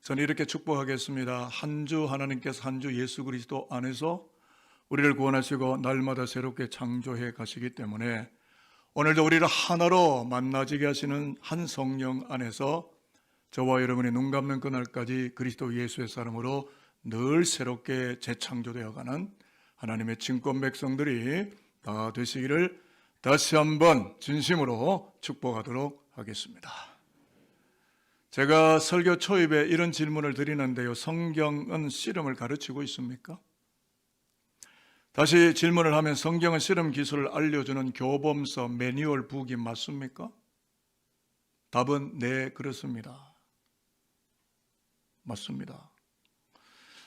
저는 이렇게 축복하겠습니다. 한 주 하나님께서 한 주 예수 그리스도 안에서 우리를 구원하시고 날마다 새롭게 창조해 가시기 때문에 오늘도 우리를 하나로 만나지게 하시는 한 성령 안에서 저와 여러분의 눈 감는 그날까지 그리스도 예수의 사람으로 늘 새롭게 재창조되어가는 하나님의 증권 백성들이 다 되시기를 다시 한번 진심으로 축복하도록 하겠습니다. 제가 설교 초입에 이런 질문을 드리는데요. 성경은 씨름을 가르치고 있습니까? 다시 질문을 하면 성경은 씨름 기술을 알려주는 교범서, 매뉴얼 북이 맞습니까? 답은 네, 그렇습니다. 맞습니다.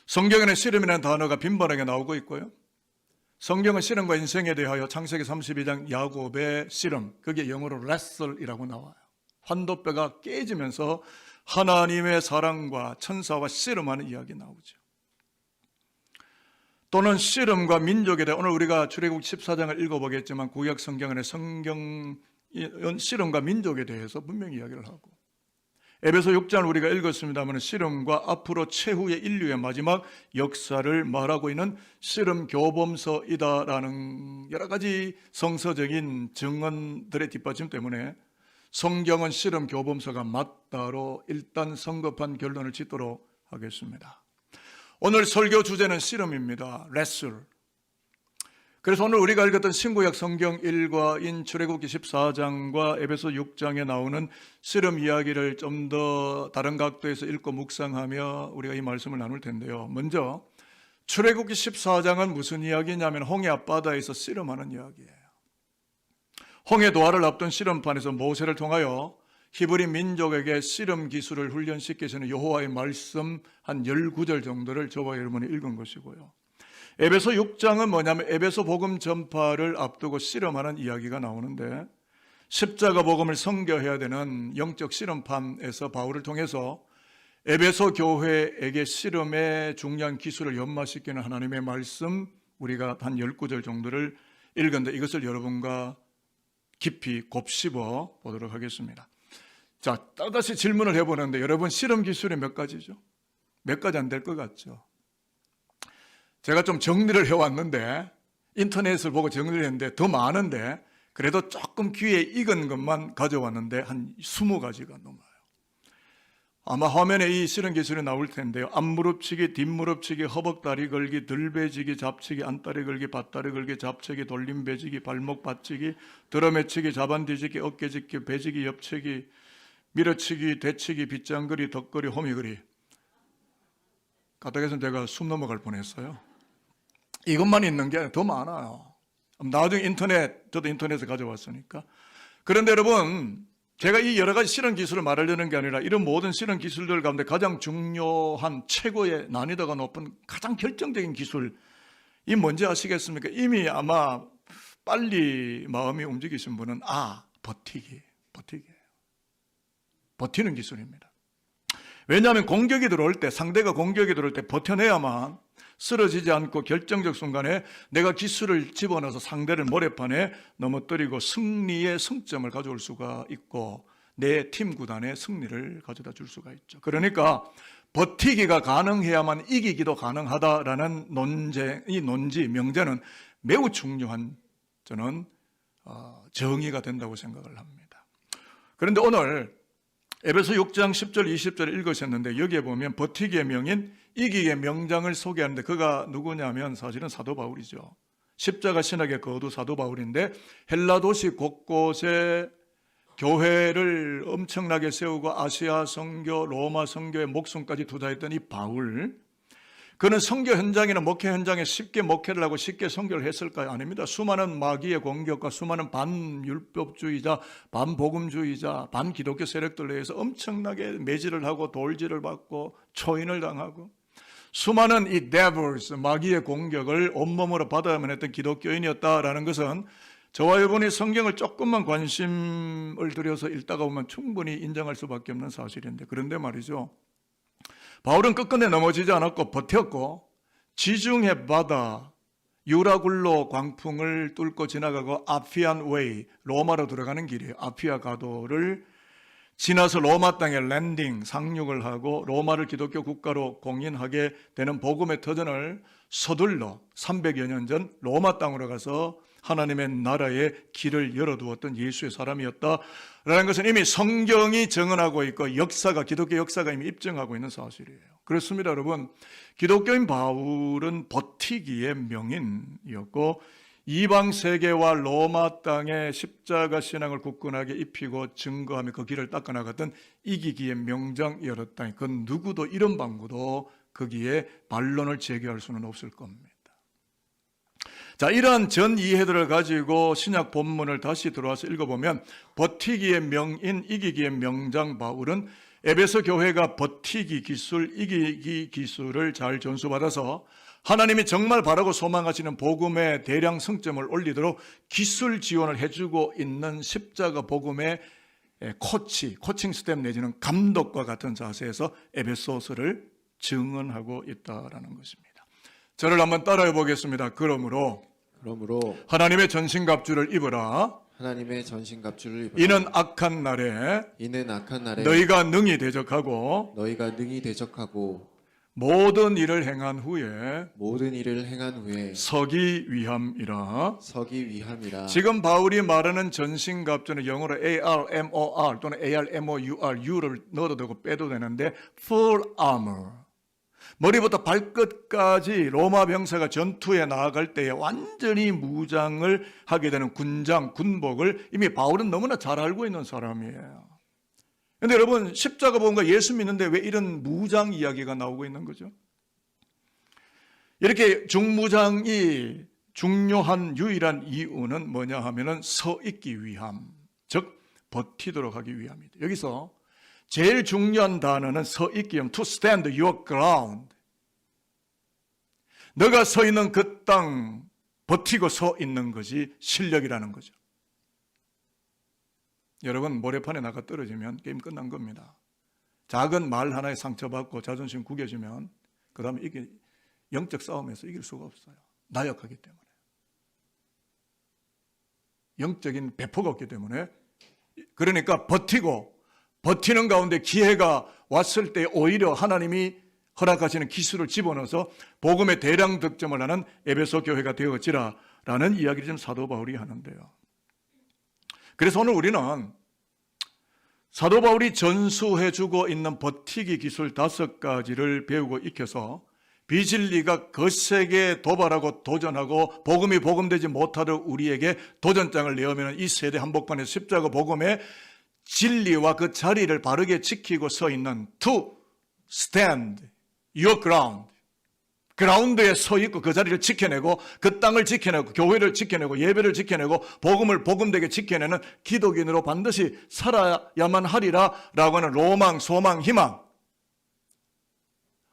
성경에는 씨름이라는 단어가 빈번하게 나오고 있고요. 성경은 씨름과 인생에 대하여 창세기 32장 야곱의 씨름, 그게 영어로 wrestle이라고 나와요. 환도뼈가 깨지면서 하나님의 사랑과 천사와 씨름하는 이야기 나오죠. 또는 씨름과 민족에 대해 오늘 우리가 출애굽기 14장을 읽어보겠지만 구약 성경에는 성경은 씨름과 민족에 대해서 분명히 이야기를 하고 에베소 6장을 우리가 읽었습니다만 씨름과 앞으로 최후의 인류의 마지막 역사를 말하고 있는 씨름 교범서이다라는 여러 가지 성서적인 증언들의 뒷받침 때문에 성경은 씨름 교범서가 맞다로 일단 성급한 결론을 짓도록 하겠습니다. 오늘 설교 주제는 씨름입니다. 레슬. 그래서 오늘 우리가 읽었던 신구약 성경 일과인 출애굽기 14장과 에베소 6장에 나오는 씨름 이야기를 좀 더 다른 각도에서 읽고 묵상하며 우리가 이 말씀을 나눌 텐데요. 먼저 출애굽기 14장은 무슨 이야기냐면 홍해 앞바다에서 씨름하는 이야기예요. 홍해 도하를 앞둔 씨름판에서 모세를 통하여 히브리 민족에게 씨름 기술을 훈련시키시는 여호와의 말씀 한 19절 정도를 저와 여러분이 읽은 것이고요. 에베소 6장은 뭐냐면 에베소 복음 전파를 앞두고 씨름하는 이야기가 나오는데 십자가 복음을 선교해야 되는 영적 씨름판에서 바울을 통해서 에베소 교회에게 씨름의 중요한 기술을 연마시키는 하나님의 말씀 우리가 한 19절 정도를 읽었는데 이것을 여러분과 깊이 곱씹어 보도록 하겠습니다. 자, 또다시 질문을 해보는데 여러분 씨름 기술이 몇 가지죠? 몇 가지 안 될 것 같죠? 제가 좀 정리를 해왔는데 인터넷을 보고 정리를 했는데 더 많은데 그래도 조금 귀에 익은 것만 가져왔는데 한 20가지가 넘어요. 아마 화면에 이 씨름 기술이 나올 텐데요. 앞무릎치기, 뒷무릎치기, 허벅다리 걸기, 들배지기, 잡치기, 안다리 걸기, 밭다리 걸기, 잡치기, 돌림배지기, 발목 받치기, 드러매치기, 자반뒤지기, 어깨짓기, 배지기, 옆치기, 밀어치기, 대치기, 빗장거리, 덕거리, 호미거리. 가닥에서 제가 숨 넘어갈 뻔했어요. 이것만 있는 게 더 많아요. 나중에 저도 인터넷에 가져왔으니까. 그런데 여러분, 제가 이 여러 가지 씨름 기술을 말하려는 게 아니라 이런 모든 씨름 기술들 가운데 가장 중요한 최고의 난이도가 높은 가장 결정적인 기술, 이 뭔지 아시겠습니까? 이미 아마 빨리 마음이 움직이신 분은 버티기예요. 버티는 기술입니다. 왜냐하면 공격이 들어올 때, 상대가 공격이 들어올 때 버텨내야만 쓰러지지 않고 결정적 순간에 내가 기술을 집어넣어서 상대를 모래판에 넘어뜨리고 승리의 승점을 가져올 수가 있고 내 팀 구단의 승리를 가져다 줄 수가 있죠. 그러니까 버티기가 가능해야만 이기기도 가능하다라는 명제는 매우 중요한 저는 정의가 된다고 생각을 합니다. 그런데 오늘 에베소 6장 10절 20절 읽으셨는데 여기에 보면 버티기의 명인 이기기의 명장을 소개하는데 그가 누구냐면 사실은 사도 바울이죠. 십자가 신학의 거두 사도 바울인데 헬라 도시 곳곳에 교회를 엄청나게 세우고 아시아 선교, 로마 선교에 목숨까지 투자했던 이 바울, 그는 선교 현장이나 목회 현장에 쉽게 목회를 하고 쉽게 선교를 했을까요? 아닙니다. 수많은 마귀의 공격과 수많은 반율법주의자, 반복음주의자, 반기독교 세력들에 의해서 엄청나게 매질을 하고 돌질을 받고 초인을 당하고 수많은 이 devils, 마귀의 공격을 온몸으로 받아야만 했던 기독교인이었다라는 것은 저와 여러분이 성경을 조금만 관심을 들여서 읽다가 보면 충분히 인정할 수밖에 없는 사실인데, 그런데 말이죠, 바울은 끝끝내 넘어지지 않았고 버텼고 지중해 바다 유라굴로 광풍을 뚫고 지나가고 아피안 웨이, 로마로 들어가는 길이에요. 아피아 가도를 지나서 로마 땅에 랜딩, 상륙을 하고 로마를 기독교 국가로 공인하게 되는 복음의 터전을 서둘러 300여 년 전 로마 땅으로 가서 하나님의 나라의 길을 열어두었던 예수의 사람이었다라는 것은 이미 성경이 증언하고 있고 역사가, 기독교 역사가 이미 입증하고 있는 사실이에요. 그렇습니다, 여러분. 기독교인 바울은 버티기의 명인이었고 이방 세계와 로마 땅의 십자가 신앙을 굳건하게 입히고 증거하며 그 길을 닦아나갔던 이기기의 명장이었다. 그 누구도, 이런 방구도 거기에 반론을 제기할 수는 없을 겁니다. 자, 이러한 전 이해들을 가지고 신약 본문을 다시 들어와서 읽어보면 버티기의 명인, 이기기의 명장 바울은 에베소 교회가 버티기 기술, 이기기 기술을 잘 전수받아서 하나님이 정말 바라고 소망하시는 복음의 대량 성점을 올리도록 기술 지원을 해주고 있는 십자가 복음의 코칭 스텝 내지는 감독과 같은 자세에서 에베소서를 증언하고 있다는 것입니다. 저를 한번 따라해 보겠습니다. 그러므로 하나님의 전신갑주를 입으라. 하나님의 전신갑주를 입으라. 이는 악한 날에 너희가 능히 대적하고 모든 일을 행한 후에 서기 위함이라. 지금 바울이 말하는 전신갑주는 영어로 ARMOR 또는 ARMOUR, U를 넣어도 되고 빼도 되는데 full armor, 머리부터 발끝까지 로마 병사가 전투에 나아갈 때에 완전히 무장을 하게 되는 군장, 군복을 이미 바울은 너무나 잘 알고 있는 사람이에요. 그런데 여러분, 십자가 복음과 예수 믿는데 왜 이런 무장 이야기가 나오고 있는 거죠? 이렇게 중무장이 중요한 유일한 이유는 뭐냐 하면은 서 있기 위함, 즉 버티도록 하기 위함이다. 여기서 제일 중요한 단어는 서 있기 위함, to stand your ground. 너가 서 있는 그 땅 버티고 서 있는 것이 실력이라는 거죠. 여러분, 모래판에 나가 떨어지면 게임 끝난 겁니다. 작은 말 하나에 상처받고 자존심 구겨지면 그 다음에 이게 영적 싸움에서 이길 수가 없어요. 나약하기 때문에. 영적인 배포가 없기 때문에. 그러니까 버티는 가운데 기회가 왔을 때 오히려 하나님이 허락하시는 기술을 집어넣어서 복음의 대량 득점을 하는 에베소 교회가 되어지라라는 이야기를 지금 사도 바울이 하는데요. 그래서 오늘 우리는 사도 바울이 전수해주고 있는 버티기 기술 5가지를 배우고 익혀서 비진리가 거세게 도발하고 도전하고 복음이 복음되지 못하도록 우리에게 도전장을 내어면 이 세대 한복판에서 십자가 복음의 진리와 그 자리를 바르게 지키고 서 있는 to stand your ground, 그라운드에 서 있고 그 자리를 지켜내고 그 땅을 지켜내고 교회를 지켜내고 예배를 지켜내고 복음을 복음되게 지켜내는 기독인으로 반드시 살아야만 하리라 라고 하는 로망, 소망, 희망.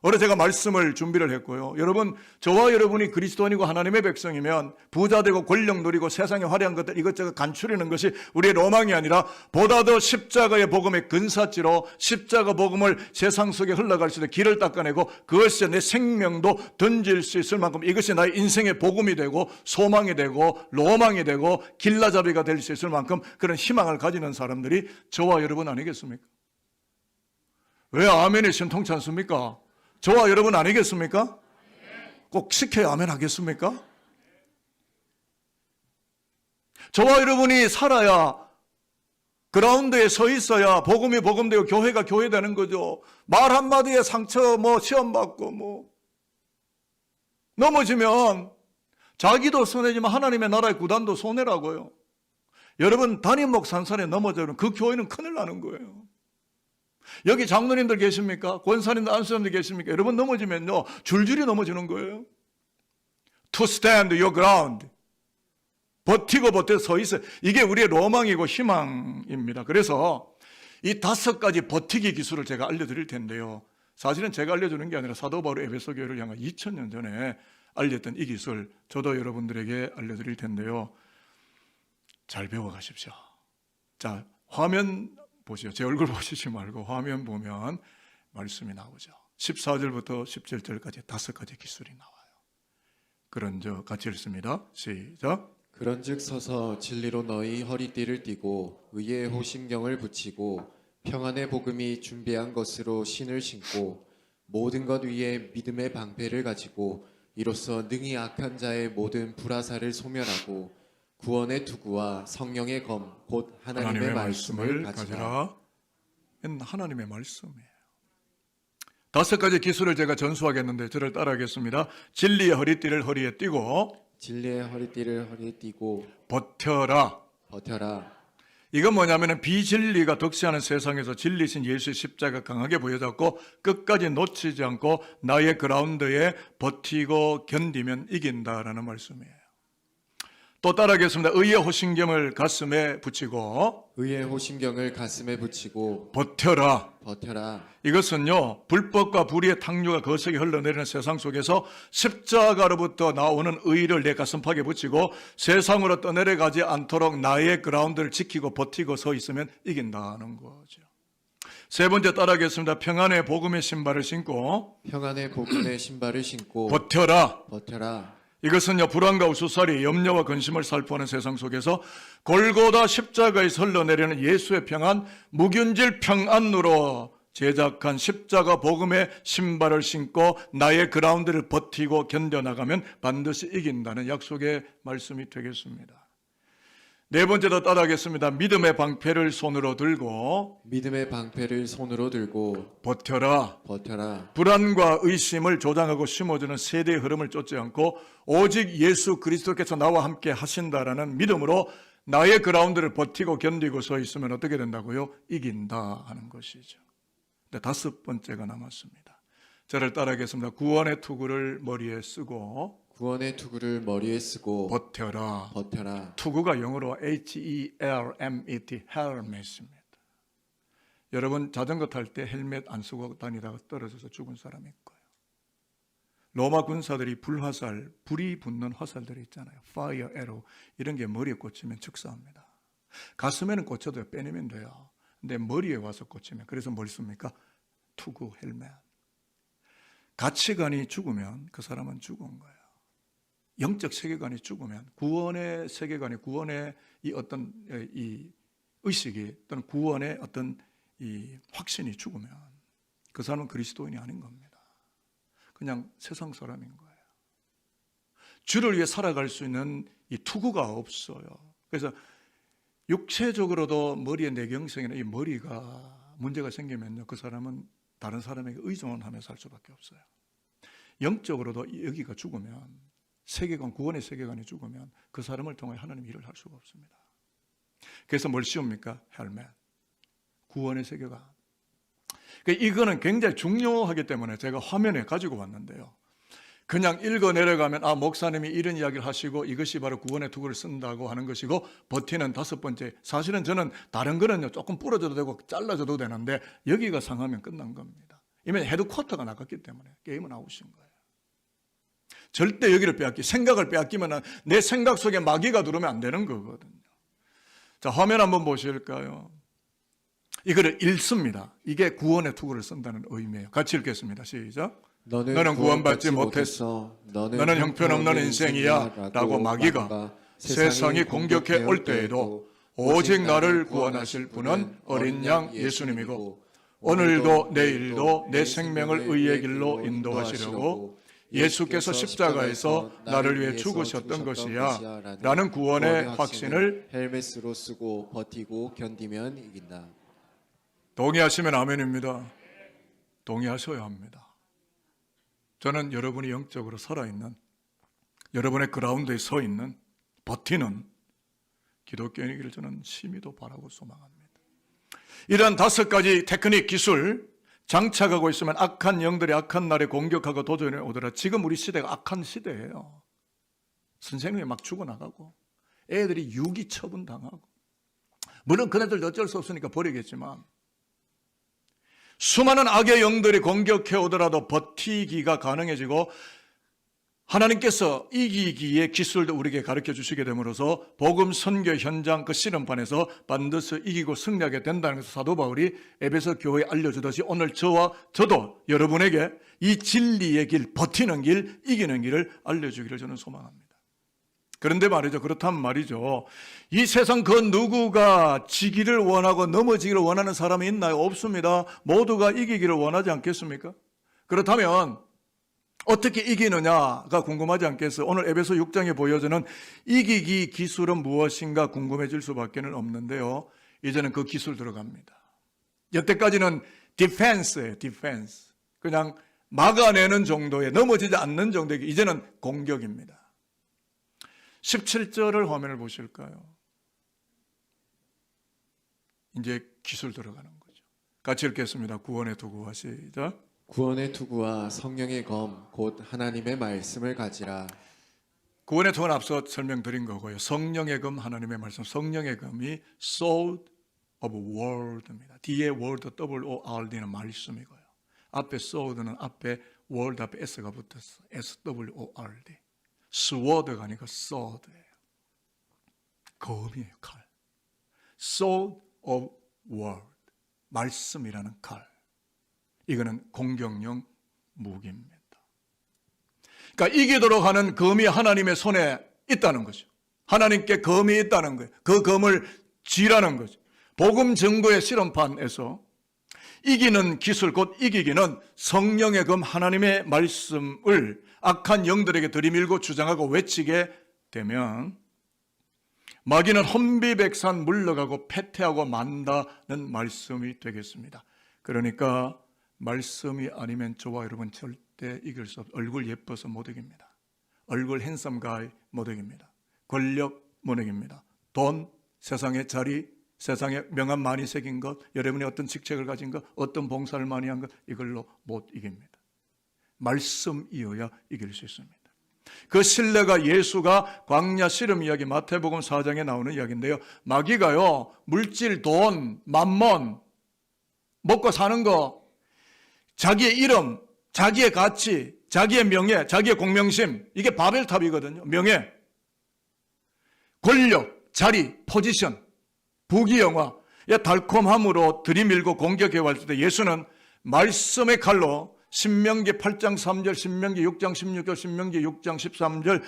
어제 제가 말씀을 준비를 했고요. 여러분, 저와 여러분이 그리스도인이고 하나님의 백성이면 부자 되고 권력 누리고 세상의 화려한 것들 이것저것 간추리는 것이 우리의 로망이 아니라 보다 더 십자가의 복음의 근사지로 십자가 복음을 세상 속에 흘러갈 수 있는 길을 닦아내고 그것에 내 생명도 던질 수 있을 만큼 이것이 나의 인생의 복음이 되고 소망이 되고 로망이 되고 길라잡이가 될 수 있을 만큼 그런 희망을 가지는 사람들이 저와 여러분 아니겠습니까? 왜 아멘이 신통치 않습니까? 저와 여러분 아니겠습니까? 꼭 시켜야 아멘 하겠습니까? 저와 여러분이 살아야, 그라운드에 서 있어야 복음이 복음되고 교회가 교회되는 거죠. 말 한마디에 상처, 시험받고 넘어지면 자기도 손해지만 하나님의 나라의 구단도 손해라고요. 여러분, 담임목 산산에 넘어져면 그 교회는 큰일 나는 거예요. 여기 장로님들 계십니까? 권사님들, 안수님들 계십니까? 여러분 넘어지면요 줄줄이 넘어지는 거예요. To stand your ground, 버티고 서 있어요. 이게 우리의 로망이고 희망입니다. 그래서 이 5가지 버티기 기술을 제가 알려드릴 텐데요, 사실은 제가 알려주는 게 아니라 사도 바울 에베소 교회를 향한 2000년 전에 알렸던 이 기술, 저도 여러분들에게 알려드릴 텐데요, 잘 배워가십시오. 자, 화면 보시죠. 제 얼굴 보시지 말고 화면 보면 말씀이 나오죠. 14절부터 17절까지 5가지 기술이 나와요. 그런즉 같이 읽습니다. 시작. 그런즉 서서 진리로 너희 허리띠를 띠고 의의 호심경을 붙이고 평안의 복음이 준비한 것으로 신을 신고 모든 것 위에 믿음의 방패를 가지고 이로써 능히 악한 자의 모든 불화살을 소멸하고 구원의 투구와 성령의 검 곧 하나님의 말씀을 가지라. 이는 하나님의 말씀이에요. 5가지 기술을 제가 전수하겠는데 저를 따라하겠습니다. 진리의 허리띠를 허리에 띠고 진리의 허리띠를 허리에 띠고 버텨라. 버텨라. 이건 뭐냐면 비진리가 덕시하는 세상에서 진리신 예수의 십자가 강하게 보여졌고 끝까지 놓치지 않고 나의 그라운드에 버티고 견디면 이긴다라는 말씀이에요. 또 따라하겠습니다. 의의 호신경을 가슴에 붙이고 의의 호심경을 가슴에 붙이고 버텨라. 버텨라. 이것은요, 불법과 불의의 탕류가 거세게 흘러내리는 세상 속에서 십자가로부터 나오는 의를 내 가슴팍에 붙이고 세상으로 떠내려가지 않도록 나의 그라운드를 지키고 버티고 서 있으면 이긴다는 거죠. 3번째 따라하겠습니다. 평안의 복음의 신발을 신고 평안의 복음의 신발을 신고 버텨라. 버텨라. 이것은요, 불안과 우수살이 염려와 근심을 살포하는 세상 속에서 골고다 십자가에서 흘러내리는 예수의 평안, 무균질 평안으로 제작한 십자가 복음의 신발을 신고 나의 그라운드를 버티고 견뎌나가면 반드시 이긴다는 약속의 말씀이 되겠습니다. 4번째도 따라하겠습니다. 믿음의 방패를 손으로 들고 믿음의 방패를 손으로 들고 버텨라. 버텨라. 불안과 의심을 조장하고 심어주는 세대의 흐름을 쫓지 않고 오직 예수 그리스도께서 나와 함께 하신다라는 믿음으로 나의 그라운드를 버티고 견디고 서 있으면 어떻게 된다고요? 이긴다 하는 것이죠. 근데 5번째가 남았습니다. 저를 따라하겠습니다. 구원의 투구를 머리에 쓰고 구원의 투구를 머리에 쓰고 버텨라. 버텨라. 투구가 영어로 HELMET, 헬멧입니다. 여러분 자전거 탈 때 헬멧 안 쓰고 다니다가 떨어져서 죽은 사람이 있고요. 로마 군사들이 불화살, 불이 붙는 화살들이 있잖아요. Fire arrow 이런 게 머리에 꽂히면 즉사합니다. 가슴에는 꽂혀도 빼내면 돼요. 근데 머리에 와서 꽂히면 그래서 뭘 씁니까? 투구 헬멧. 가치관이 죽으면 그 사람은 죽은 거예요. 영적 세계관이 죽으면 구원의 세계관이 구원의 이 어떤 이 의식이 또는 구원의 어떤 이 확신이 죽으면 그 사람은 그리스도인이 아닌 겁니다. 그냥 세상 사람인 거예요. 주를 위해 살아갈 수 있는 이 투구가 없어요. 그래서 육체적으로도 머리의 내경색이나 이 머리가 문제가 생기면요, 그 사람은 다른 사람에게 의존하며 살 수밖에 없어요. 영적으로도 여기가 죽으면 세계관, 구원의 세계관이 죽으면 그 사람을 통해 하나님 일을 할 수가 없습니다. 그래서 뭘 씌웁니까? 헬멧. 구원의 세계관. 이거는 굉장히 중요하기 때문에 제가 화면에 가지고 왔는데요. 그냥 읽어 내려가면 목사님이 이런 이야기를 하시고 이것이 바로 구원의 투구를 쓴다고 하는 것이고 버티는 5번째. 사실은 저는 다른 거는요 조금 부러져도 되고 잘라져도 되는데 여기가 상하면 끝난 겁니다. 이미 헤드쿼터가 나갔기 때문에 게임은 아웃인 거예요. 절대 여기를 생각을 빼앗기면 내 생각 속에 마귀가 들어오면 안 되는 거거든요. 자, 화면 한번 보실까요? 이거를 읽습니다. 이게 구원의 투구를 쓴다는 의미예요. 같이 읽겠습니다. 시작. 너는 구원받지 못했어. 너는 형편없는 인생이야. 라고 마귀가 세상이 공격해 올 때에도 오직 나를 구원하실 분은 어린 양 예수님이고 오늘도 내일도 내 생명을 의의 길로 인도하시려고 예수께서 십자가에서 나를 위해 죽으셨던 것이야 라는 구원의 확신을 헬멧으로 쓰고 버티고 견디면 이긴다. 동의하시면 아멘입니다. 동의하셔야 합니다. 저는 여러분이 영적으로 살아있는, 여러분의 그라운드에 서 있는, 버티는 기독교인이기를 저는 심히도 바라고 소망합니다. 이러한 5가지 테크닉, 기술 장착하고 있으면 악한 영들이 악한 날에 공격하고 도전해 오더라. 지금 우리 시대가 악한 시대예요. 선생님이 막 죽어나가고 애들이 유기 처분당하고, 물론 그네들도 어쩔 수 없으니까 버리겠지만 수많은 악의 영들이 공격해 오더라도 버티기가 가능해지고 하나님께서 이기기의 기술도 우리에게 가르쳐 주시게 됨으로써 복음 선교 현장 그 씨름판에서 반드시 이기고 승리하게 된다는 것을 사도 바울이 에베소 교회에 알려주듯이 오늘 저와 저도 여러분에게 이 진리의 길, 버티는 길, 이기는 길을 알려주기를 저는 소망합니다. 그런데 말이죠. 그렇다면 말이죠. 이 세상 그 누구가 지기를 원하고 넘어지기를 원하는 사람이 있나요? 없습니다. 모두가 이기기를 원하지 않겠습니까? 그렇다면 어떻게 이기느냐가 궁금하지 않겠어요? 오늘 에베소 6장에 보여주는 이기기 기술은 무엇인가 궁금해질 수밖에 없는데요. 이제는 그 기술 들어갑니다. 여태까지는 디펜스예요. 디펜스. 그냥 막아내는 정도의, 넘어지지 않는 정도의, 이제는 공격입니다. 17절을 화면을 보실까요? 이제 기술 들어가는 거죠. 같이 읽겠습니다. 구원의 투구와 시작. 구원의 투구와 성령의 검 곧 하나님의 말씀을 가지라. 구원의 투구는 앞서 설명드린 거고요. 성령의 검, 하나님의 말씀. 성령의 검이 sword of word입니다. 뒤에 word, W-O-R-D는 말씀이고요. 앞에 sword는 앞에 word 앞에 S가 붙었어. S-W-O-R-D. sword가 아니고 sword예요. 검이에요. 칼. sword of word. 말씀이라는 칼. 이거는 공격용 무기입니다. 그러니까 이기도록 하는 검이 하나님의 손에 있다는 거죠. 하나님께 검이 있다는 거예요. 그 검을 쥐라는 거죠. 복음 증거의 실험판에서 이기는 기술, 곧 이기기는 성령의 검 하나님의 말씀을 악한 영들에게 들이밀고 주장하고 외치게 되면 마귀는 혼비백산 물러가고 패퇴하고 만다는 말씀이 되겠습니다. 그러니까 말씀이 아니면 저와 여러분 절대 이길 수 없어요. 얼굴 예뻐서 못 이깁니다. 얼굴 핸섬 가이 못 이깁니다. 권력 못 이깁니다. 돈, 세상의 자리, 세상에 명함 많이 새긴 것, 여러분이 어떤 직책을 가진 것, 어떤 봉사를 많이 한 것, 이걸로 못 이깁니다. 말씀이어야 이길 수 있습니다. 그 신뢰가 예수가 광야 씨름 이야기 마태복음 4장에 나오는 이야기인데요. 마귀가요, 물질, 돈, 만몬, 먹고 사는 거, 자기의 이름, 자기의 가치, 자기의 명예, 자기의 공명심, 이게 바벨탑이거든요. 명예, 권력, 자리, 포지션, 부귀영화, 달콤함으로 들이밀고 공격해 왔을 때 예수는 말씀의 칼로 신명기 8장 3절, 신명기 6장 16절, 신명기 6장 13절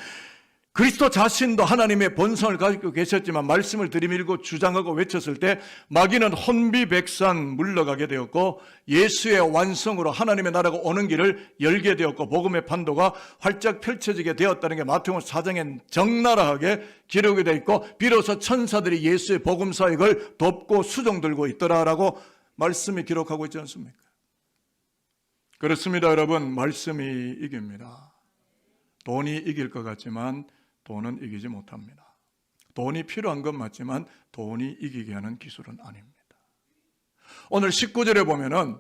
그리스도 자신도 하나님의 본성을 가지고 계셨지만 말씀을 들이밀고 주장하고 외쳤을 때 마귀는 혼비백산 물러가게 되었고 예수의 완성으로 하나님의 나라가 오는 길을 열게 되었고 복음의 판도가 활짝 펼쳐지게 되었다는 게 마태복음 4장에 적나라하게 기록이 되어 있고 비로소 천사들이 예수의 복음 사역을 돕고 수종 들고 있더라라고 말씀이 기록하고 있지 않습니까? 그렇습니다, 여러분. 말씀이 이깁니다. 돈이 이길 것 같지만 돈은 이기지 못합니다. 돈이 필요한 건 맞지만 돈이 이기게 하는 기술은 아닙니다. 오늘 19절에 보면은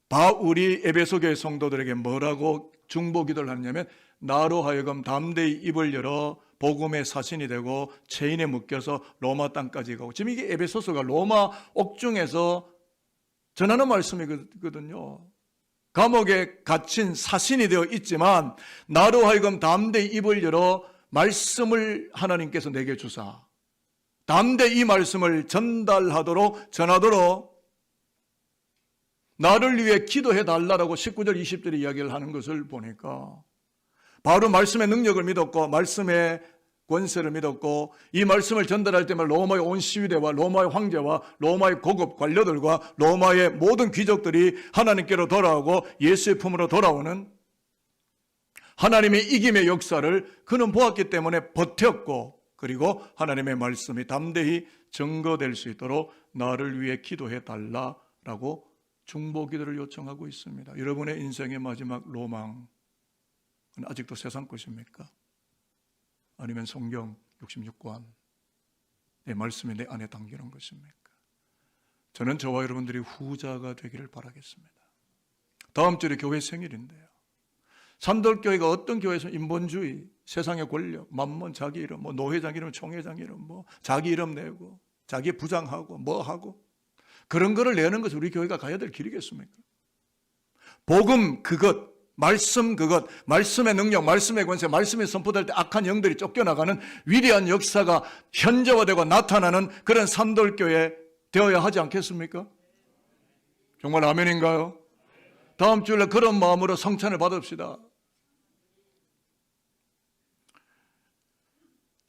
바울이 에베소 교회 성도들에게 뭐라고 중보 기도를 하냐면 나로 하여금 담대히 입을 열어 복음의 사신이 되고 체인에 묶여서 로마 땅까지 가고, 지금 이게 에베소서가 로마 옥중에서 전하는 말씀이거든요. 감옥에 갇힌 사신이 되어 있지만 나로 하여금 담대히 입을 열어 말씀을 하나님께서 내게 주사 담대히 이 말씀을 전달하도록 전하도록 나를 위해 기도해 달라고 19절 20절에 이야기를 하는 것을 보니까 바로 말씀의 능력을 믿었고 말씀의 권세를 믿었고 이 말씀을 전달할 때만 로마의 온 시위대와 로마의 황제와 로마의 고급 관료들과 로마의 모든 귀족들이 하나님께로 돌아오고 예수의 품으로 돌아오는 하나님의 이김의 역사를 그는 보았기 때문에 버텼고, 그리고 하나님의 말씀이 담대히 증거될 수 있도록 나를 위해 기도해 달라라고 중보 기도를 요청하고 있습니다. 여러분의 인생의 마지막 로망은 아직도 세상 것입니까? 아니면 성경 66권 내 말씀이 내 안에 담기는 것입니까? 저는 저와 여러분들이 후자가 되기를 바라겠습니다. 다음 주에 교회 생일인데요. 산돌교회가 어떤 교회에서 인본주의, 세상의 권력, 만몬, 자기 이름, 노회장 이름, 총회장 이름, 자기 이름 내고 자기 부장하고 하고 그런 거를 내는 것이 우리 교회가 가야 될 길이겠습니까? 복음 그것, 말씀 그것, 말씀의 능력, 말씀의 권세, 말씀이 선포될 때 악한 영들이 쫓겨나가는 위대한 역사가 현재화되고 나타나는 그런 산돌교회 되어야 하지 않겠습니까? 정말 아멘인가요? 다음 주일에 그런 마음으로 성찬을 받읍시다.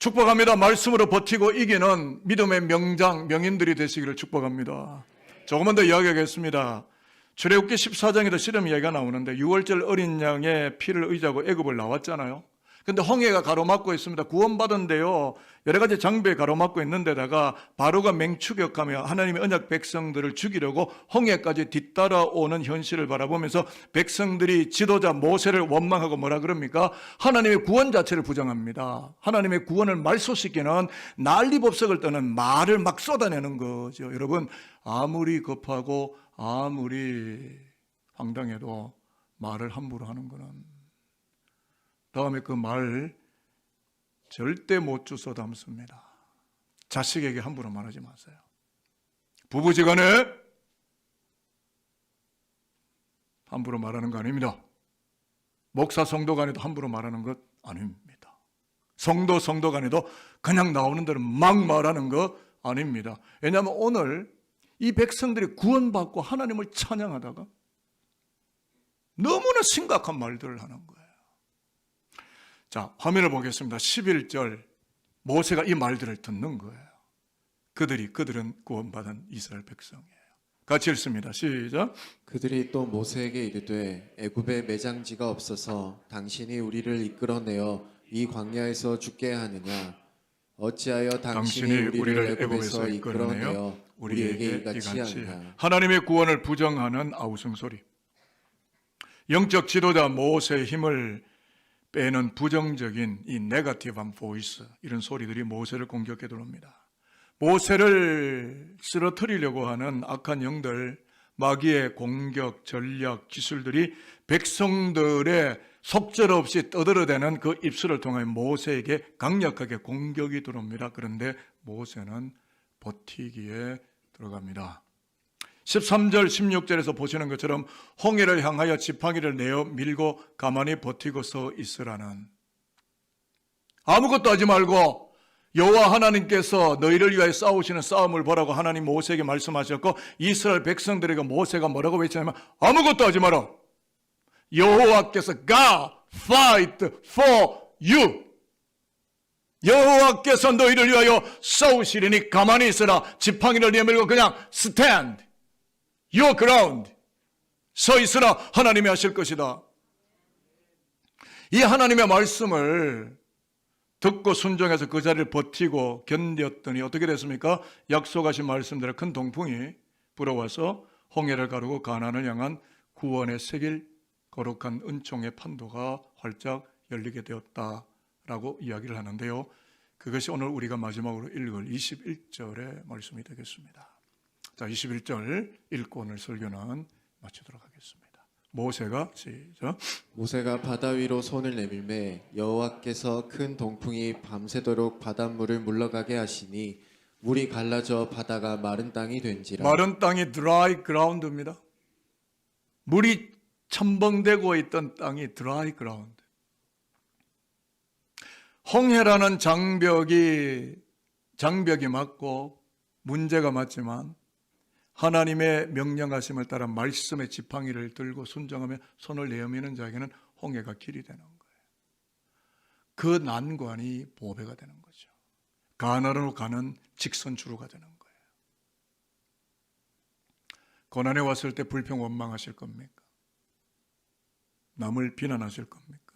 축복합니다. 말씀으로 버티고 이기는 믿음의 명장, 명인들이 되시기를 축복합니다. 조금만 더 이야기하겠습니다. 출애굽기 14장에도 실험 이야기가 나오는데 6월절 어린 양의 피를 의지하고 애굽을 나왔잖아요. 근데 홍해가 가로막고 있습니다. 구원받은데요, 여러 가지 장벽에 가로막고 있는데다가 바로가 맹추격하며 하나님의 언약 백성들을 죽이려고 홍해까지 뒤따라오는 현실을 바라보면서 백성들이 지도자 모세를 원망하고 뭐라 그럽니까? 하나님의 구원 자체를 부정합니다. 하나님의 구원을 말소시키는 난리법석을 떠는 말을 막 쏟아내는 거죠. 여러분, 아무리 급하고 아무리 황당해도 말을 함부로 하는 거는 다음에 그 말 절대 못 주워 담습니다. 자식에게 함부로 말하지 마세요. 부부지간에 함부로 말하는 거 아닙니다. 목사 성도 간에도 함부로 말하는 것 아닙니다. 성도 간에도 그냥 나오는 대로 막 말하는 거 아닙니다. 왜냐하면 오늘 이 백성들이 구원받고 하나님을 찬양하다가 너무나 심각한 말들을 하는 거예요. 자, 화면을 보겠습니다. 11절, 모세가 이 말들을 듣는 거예요. 그들은 구원받은 이스라엘 백성이에요. 같이 읽습니다. 시작. 그들이 또 모세에게 이르되 애굽에 매장지가 없어서 당신이 우리를 이끌어내어 이 광야에서 죽게 하느냐? 어찌하여 당신이 우리를 애굽에서 이끌어내어 우리에게 이같이 하느냐? 하나님의 구원을 부정하는 아우성 소리. 영적 지도자 모세의 힘을 빼는 부정적인 이 네거티브한 보이스, 이런 소리들이 모세를 공격해 들어옵니다. 모세를 쓰러뜨리려고 하는 악한 영들, 마귀의 공격, 전략, 기술들이 백성들의 속절없이 떠들어대는 그 입술을 통해 모세에게 강력하게 공격이 들어옵니다. 그런데 모세는 버티기에 들어갑니다. 13절, 16절에서 보시는 것처럼 홍해를 향하여 지팡이를 내어 밀고 가만히 버티고 서 있으라는, 아무것도 하지 말고 여호와 하나님께서 너희를 위하여 싸우시는 싸움을 보라고 하나님 모세에게 말씀하셨고, 이스라엘 백성들에게 모세가 뭐라고 외치냐면 아무것도 하지 마라. 여호와께서 God fight for you. 여호와께서 너희를 위하여 싸우시리니 가만히 있으라. 지팡이를 내밀고 그냥 stand your ground, 서 있으라. 하나님이 하실 것이다. 이 하나님의 말씀을 듣고 순종해서 그 자리를 버티고 견뎠더니 어떻게 됐습니까? 약속하신 말씀대로 큰 동풍이 불어와서 홍해를 가르고 가나안을 향한 구원의 새길 거룩한 은총의 판도가 활짝 열리게 되었다라고 이야기를 하는데요, 그것이 오늘 우리가 마지막으로 읽을 21절의 말씀이 되겠습니다. 자, 21절 읽고 오늘 설교는 마치도록 하겠습니다. 모세가 시작. 모세가 바다 위로 손을 내밀매 여호와께서 큰 동풍이 밤새도록 바닷물을 물러가게 하시니 물이 갈라져 바다가 마른 땅이 된지라. 마른 땅이 dry ground입니다. 물이 첨벙대고 있던 땅이 dry ground. 홍해라는 장벽이 맞고 문제가 맞지만 하나님의 명령하심을 따라 말씀의 지팡이를 들고 순종하며 손을 내어미는 자에게는 홍해가 길이 되는 거예요. 그 난관이 보배가 되는 거죠. 가나안으로 가는 직선주로가 되는 거예요. 고난에 왔을 때 불평 원망하실 겁니까? 남을 비난하실 겁니까?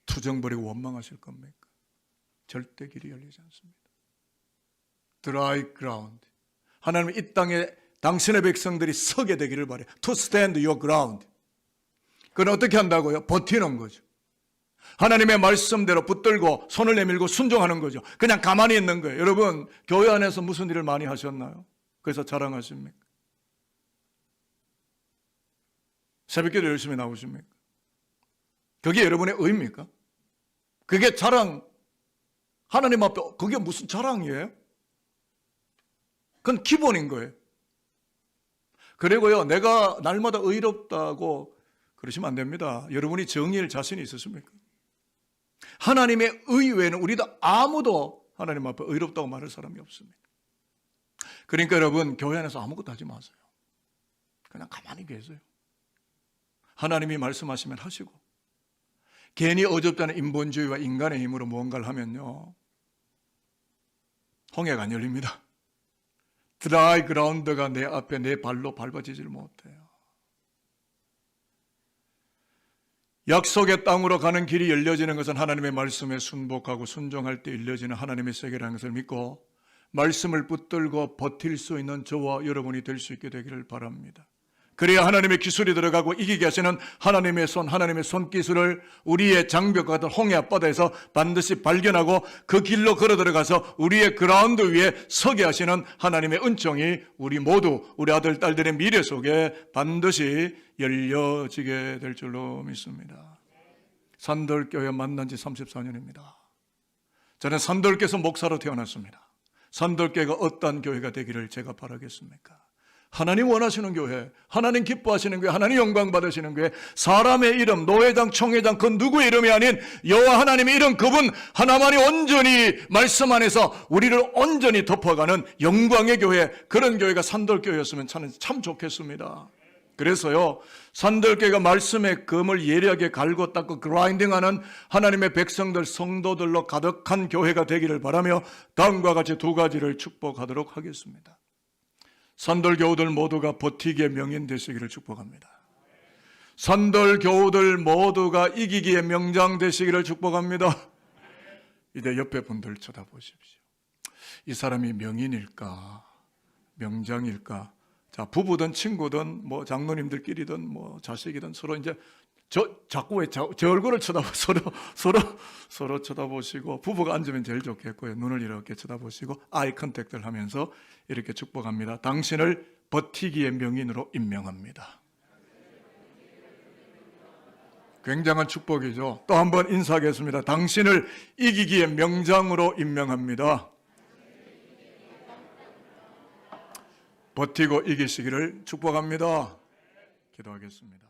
투정 부리고 원망하실 겁니까? 절대 길이 열리지 않습니다. Dry ground. 하나님은 이 땅에 당신의 백성들이 서게 되기를 바래요. To stand your ground. 그건 어떻게 한다고요? 버티는 거죠. 하나님의 말씀대로 붙들고 손을 내밀고 순종하는 거죠. 그냥 가만히 있는 거예요. 여러분, 교회 안에서 무슨 일을 많이 하셨나요? 그래서 자랑하십니까? 새벽기도 열심히 나오십니까? 그게 여러분의 의입니까? 그게 자랑, 하나님 앞에 그게 무슨 자랑이에요? 그건 기본인 거예요. 그리고요, 내가 날마다 의롭다고 그러시면 안 됩니다. 여러분이 정의할 자신이 있으십니까? 하나님의 의 외에는 우리도 아무도 하나님 앞에 의롭다고 말할 사람이 없습니다. 그러니까 여러분, 교회 안에서 아무것도 하지 마세요. 그냥 가만히 계세요. 하나님이 말씀하시면 하시고, 괜히 어줍잖은 인본주의와 인간의 힘으로 무언가를 하면요, 홍해가 안 열립니다. 드라이 그라운드가 내 앞에 내 발로 밟아지질 못해요. 약속의 땅으로 가는 길이 열려지는 것은 하나님의 말씀에 순복하고 순종할 때 열려지는 하나님의 세계라는 것을 믿고 말씀을 붙들고 버틸 수 있는 저와 여러분이 될 수 있게 되기를 바랍니다. 그래야 하나님의 기술이 들어가고 이기게 하시는 하나님의 손, 하나님의 손기술을 우리의 장벽과 같은 홍해 앞바다에서 반드시 발견하고 그 길로 걸어 들어가서 우리의 그라운드 위에 서게 하시는 하나님의 은총이 우리 모두 우리 아들, 딸들의 미래 속에 반드시 열려지게 될 줄로 믿습니다. 산돌교회 만난 지 34년입니다. 저는 산돌교에서 목사로 태어났습니다. 산돌교회가 어떤 교회가 되기를 제가 바라겠습니까? 하나님 원하시는 교회, 하나님 기뻐하시는 교회, 하나님 영광 받으시는 교회, 사람의 이름, 노회장, 총회장, 그 누구의 이름이 아닌 여호와 하나님의 이름, 그분 하나만이 온전히 말씀 안에서 우리를 온전히 덮어가는 영광의 교회, 그런 교회가 산돌교회였으면 참 좋겠습니다. 그래서요, 산돌교회가 말씀의 금을 예리하게 갈고 닦고 그라인딩하는 하나님의 백성들, 성도들로 가득한 교회가 되기를 바라며 다음과 같이 두 가지를 축복하도록 하겠습니다. 산돌교우들 모두가 버티기의 명인 되시기를 축복합니다. 산돌교우들 모두가 이기기의 명장 되시기를 축복합니다. 이제 옆에 분들 쳐다보십시오. 이 사람이 명인일까? 명장일까? 자, 부부든 친구든 뭐 장로님들끼리든 뭐 자식이든 서로 이제 자꾸 왜 제 얼굴을 서로 쳐다보시고, 부부가 앉으면 제일 좋겠고요. 눈을 이렇게 쳐다보시고 아이 컨택트를 하면서 이렇게 축복합니다. 당신을 버티기의 명인으로 임명합니다. 굉장한 축복이죠. 또 한 번 인사하겠습니다. 당신을 이기기의 명장으로 임명합니다. 버티고 이기시기를 축복합니다. 기도하겠습니다.